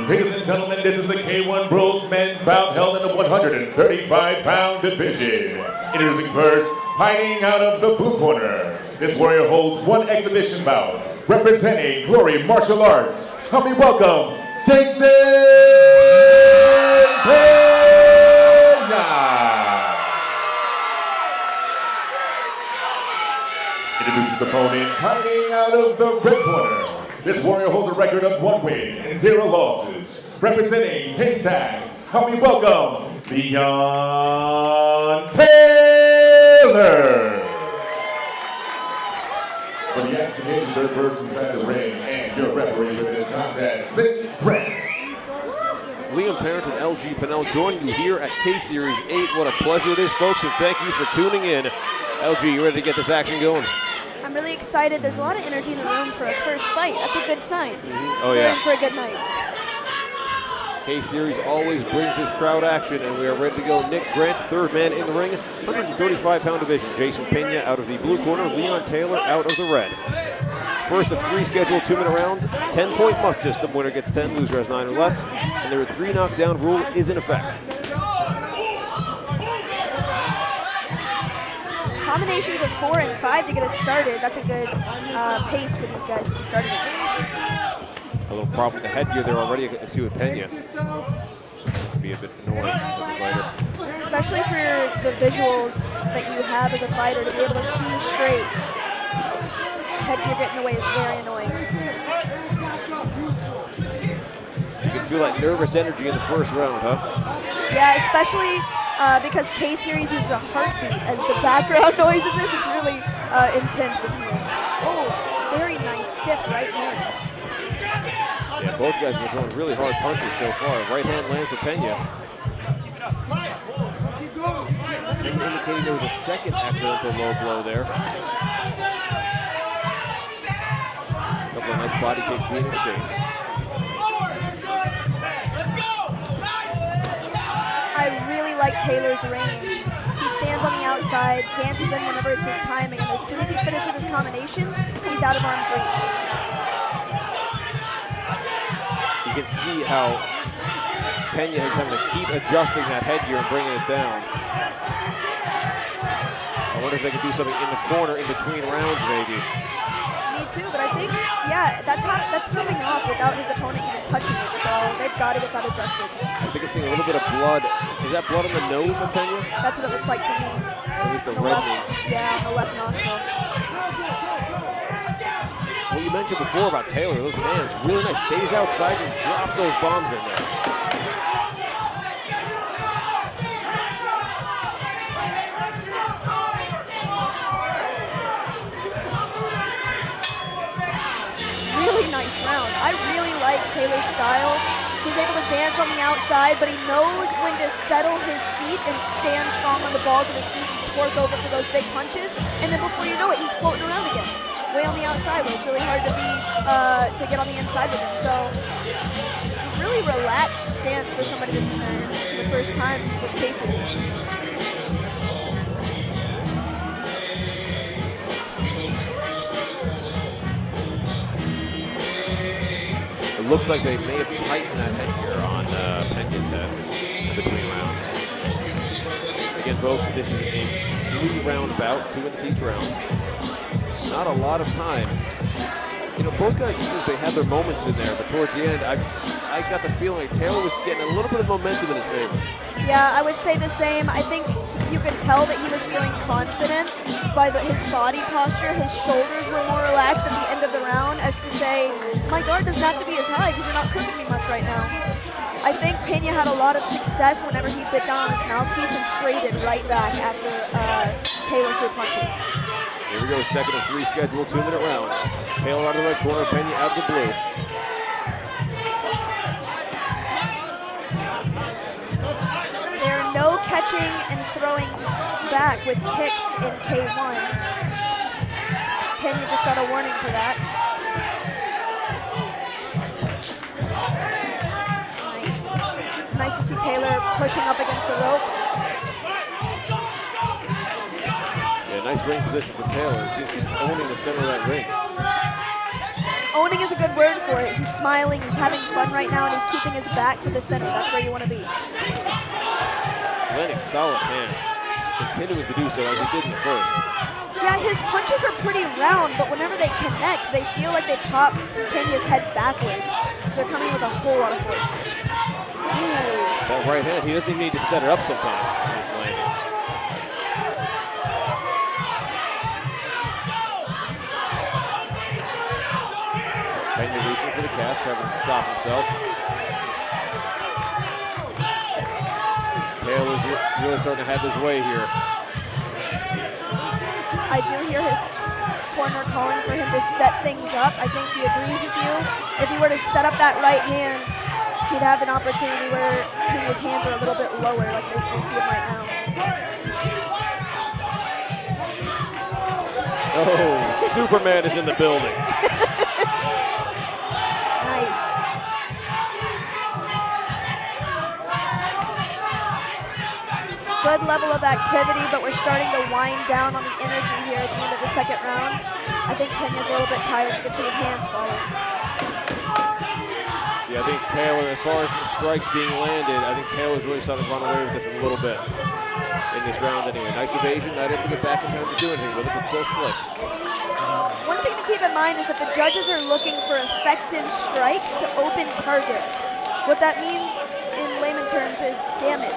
Ladies and gentlemen, this is the K1 Bros men's bout held in the 135-pound division. Introducing first, hiding out of the blue corner. This warrior holds one exhibition bout, representing Glory Martial Arts. Help me welcome Jason Pena. Introduces his opponent, hiding out of the red corner. This warrior holds a record of 1 win and 0 losses. Representing K-Sac, help me welcome Leon Taylor. For the action game, third person inside the ring, and your referee for this contest, Nick Grant. Liam Parent and LG Pennell joining you here at K-Series 8. What a pleasure it is, folks, and thank you for tuning in. LG, you ready to get this action going? I'm really excited. There's a lot of energy in the room for a first fight. That's a good sign. Oh, yeah. We're in for a good night. K-Series always brings this crowd action, and we are ready to go. Nick Grant, third man in the ring, 135-pound division. Jason Pena out of the blue corner, Leon Taylor out of the red. First of 3 scheduled 2-minute rounds, 10-point must system. Winner gets 10, loser has 9 or less, and their 3 knockdown rule is in effect. Combinations of 4 and 5 to get us started. That's a good pace for these guys to be starting at. A little problem with the headgear there already. I can see with Pena. It could be a bit annoying as a fighter. Especially for the visuals that you have as a fighter, to be able to see straight. Headgear getting in the way is very annoying. You can feel that nervous energy in the first round, huh? Yeah, especially because K-Series uses a heartbeat as the background noise of this. It's really intense in here. Oh, very nice, stiff right hand. Yeah, both guys have been throwing really hard punches so far. Right hand lands for Pena. Indicating there was a second accidental low blow there. A couple of nice body kicks being exchanged. I really like Taylor's range. He stands on the outside, dances in whenever it's his timing, and as soon as he's finished with his combinations, he's out of arm's reach. You can see how Pena is having to keep adjusting that headgear and bringing it down. I wonder if they can do something in the corner in between rounds, maybe. Me too, but I think, yeah, that's something off without his opponent even touching it, so they've got to get that adjusted. I think I'm seeing a little bit of blood. Is that blood on the nose of Pena? That's what it looks like to me. At least a reddening. Yeah, on the left nostril. What you mentioned before about Taylor, those hands, really nice. Stays outside and drops those bombs in there. Really nice round. I really like Taylor's style. He's able to dance on the outside, but he knows when to settle his feet and stand strong on the balls of his feet and torque over for those big punches. And then before you know it, he's floating around again, way on the outside, where it's really hard to get on the inside with him. So really relaxed stance for somebody that's in there for the first time with K-Series. It looks like they may have tightened that headgear on Pena's head in between rounds. Again, folks, this is a 3-round bout, 2 minutes each round. Not a lot of time. You know, both guys, it seems they had their moments in there, but towards the end, I got the feeling like Taylor was getting a little bit of momentum in his favor. Yeah, I would say the same. I think you could tell that he was feeling confident by his body posture. His shoulders were more relaxed at the end of the round, as to say, my guard doesn't have to be as high because you're not cooking me much right now. I think Pena had a lot of success whenever he bit down on his mouthpiece and traded right back after Taylor threw punches. Here we go, second of 3 scheduled 2-minute rounds. Taylor out of the red corner, Pena out of the blue. There are no catching and throwing back with kicks in K1. Pena just got a warning for that. Nice. It's nice to see Taylor pushing up against the ropes. Yeah, nice ring position for Taylor. He's just owning the center of that ring. owning is a good word for it. He's smiling, he's having fun right now, and he's keeping his back to the center. That's where you want to be. Landing solid hands, continuing to do so as he did in the first. Yeah, his punches are pretty round, but whenever they connect, they feel like they pop Pena's head backwards. So they're coming with a whole lot of force. Ooh. That right hand, he doesn't even need to set it up sometimes in his landing. Pena reaching for the catch, trying to stop himself. Taylor's really starting to have his way here. I do hear his corner calling for him to set things up. I think he agrees with you. If he were to set up that right hand, he'd have an opportunity where Pena's hands are a little bit lower, like we see him right now. Oh, Superman is in the building. Nice. Good level of activity, but we're starting to wind down on the energy here at the end of the second round. I think Pena's a little bit tired. You can see his hands falling. Yeah, I think Taylor, as far as the strikes being landed, I think Taylor's really starting to run away with this a little bit in this round anyway. Nice evasion, not able to get back in time to do anything with it, but so slick. One thing to keep in mind is that the judges are looking for effective strikes to open targets. What that means in layman terms is damage.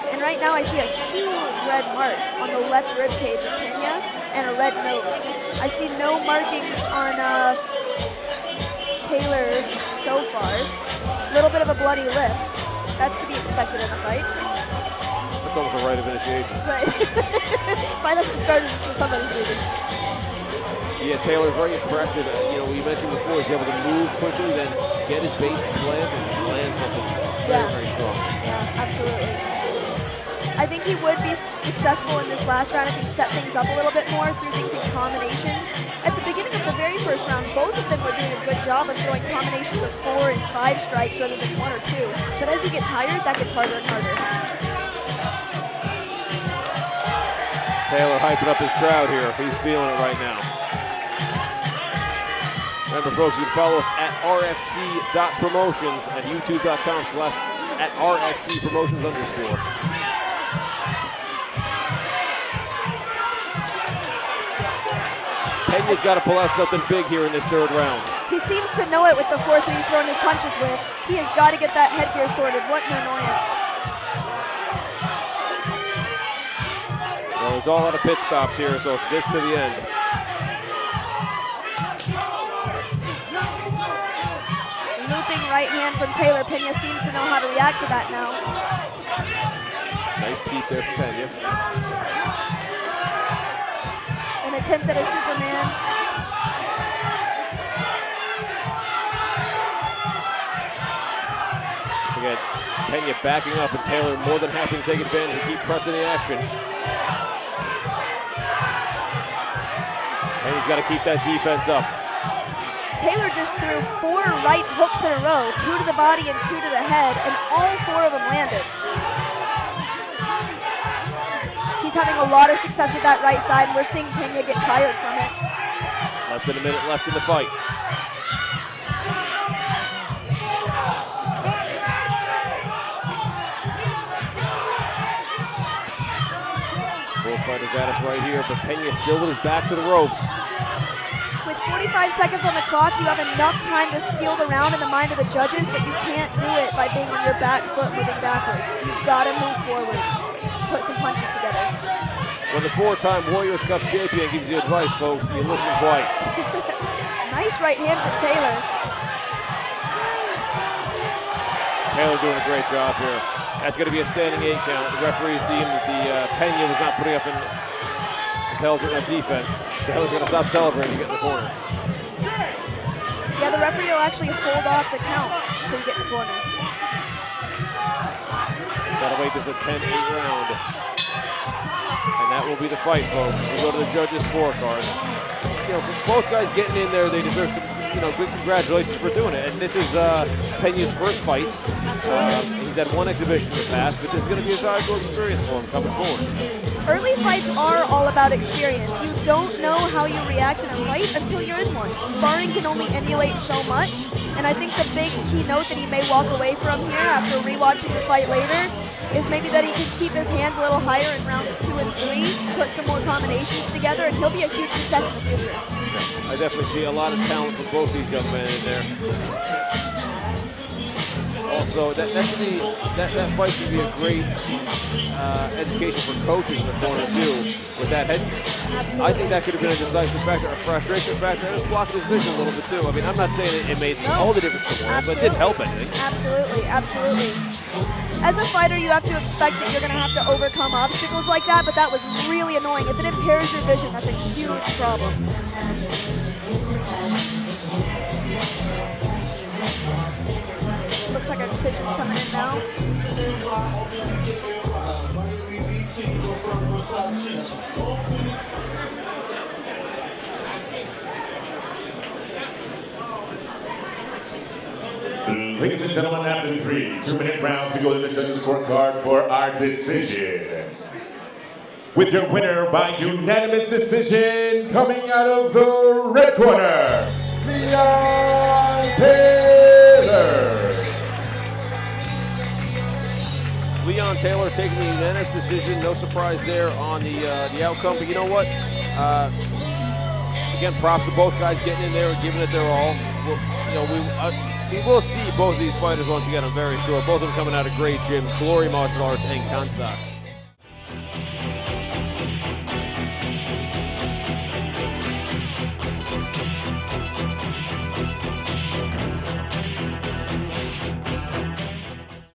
And right now I see a huge red mark on the left rib cage of Pena and a red nose. I see no markings on Taylor so far. A little bit of a bloody lip. That's to be expected in a fight. That's almost a rite of initiation. Right. Fight hasn't started until somebody's leaving. Yeah, Taylor, very impressive. You know, we mentioned before, he's able to move quickly, then get his base planted and land something very strong. Yeah, absolutely. I think he would be successful in this last round if he set things up a little bit more through things in combinations. At the beginning of the very first round, both of them were doing a good job of throwing combinations of 4 and 5 strikes rather than 1 or 2. But as you get tired, that gets harder and harder. Taylor hyping up his crowd here. He's feeling it right now. Remember, folks, you can follow us at rfc.promotions and youtube.com/@rfcpromotions_. Pena's got to pull out something big here in this third round. He seems to know it with the force that he's throwing his punches with. He has got to get that headgear sorted. What an annoyance. Well, there's all out of pit stops here, so it's this to the end. Looping right hand from Taylor. Pena seems to know how to react to that now. Nice teep there from Pena. An attempt at a Superman. Again, Pena backing up, and Taylor more than happy to take advantage and keep pressing the action. And he's got to keep that defense up. Taylor just threw 4 right hooks in a row, 2 to the body and 2 to the head, and all 4 of them landed. He's having a lot of success with that right side, and we're seeing Pena get tired from it. Less than a minute left in the fight. Both fighters at us right here, but Pena still with his back to the ropes. With 45 seconds on the clock, you have enough time to steal the round in the mind of the judges, but you can't do it by being on your back foot moving backwards. You've got to move forward, put some punches together. When the 4-time Warriors Cup champion gives you advice, folks, you listen twice. Nice right hand from Taylor. Taylor doing a great job here. That's going to be a standing 8 count. The referees deemed that Pena was not putting up an intelligent enough defense. Taylor's going to stop celebrating to get in the corner. Yeah, the referee will actually hold off the count until you get in the corner. Gotta wait this a 10-8 round. And that will be the fight, folks. We go to the judges' scorecard. You know, for both guys getting in there, they deserve some, good congratulations for doing it. And this is Pena's first fight. He's had 1 exhibition in the past, but this is going to be a valuable experience for him coming forward. Early fights are all about experience. You don't know how you react in a fight until you're in one. Sparring can only emulate so much, and I think the big keynote that he may walk away from here after rewatching the fight later is maybe that he can keep his hands a little higher in rounds 2 and 3, put some more combinations together, and he'll be a huge success in the future. I definitely see a lot of talent from both these young men in there. Also, that fight should be a great education for coaches in the corner too, with that headgear. Absolutely. I think that could have been a decisive factor, a frustration factor, and it blocked his vision a little bit too. I mean, I'm not saying it made all the difference in the world, but it didn't help anything. Absolutely, absolutely. As a fighter, you have to expect that you're going to have to overcome obstacles like that, but that was really annoying. If it impairs your vision, that's a huge problem. Looks like our decision's coming in now. Ladies and gentlemen, after 3 2-minute rounds, we go to the judges' scorecard for our decision. With your winner by unanimous decision, coming out of the red corner, Taylor. Leon Taylor taking the unanimous decision. No surprise there on the outcome. But you know what? Again, props to both guys getting in there and giving it their all. We will see both of these fighters once again, I'm very sure. Both of them coming out of great gyms, Glory Martial Arts and Kansak.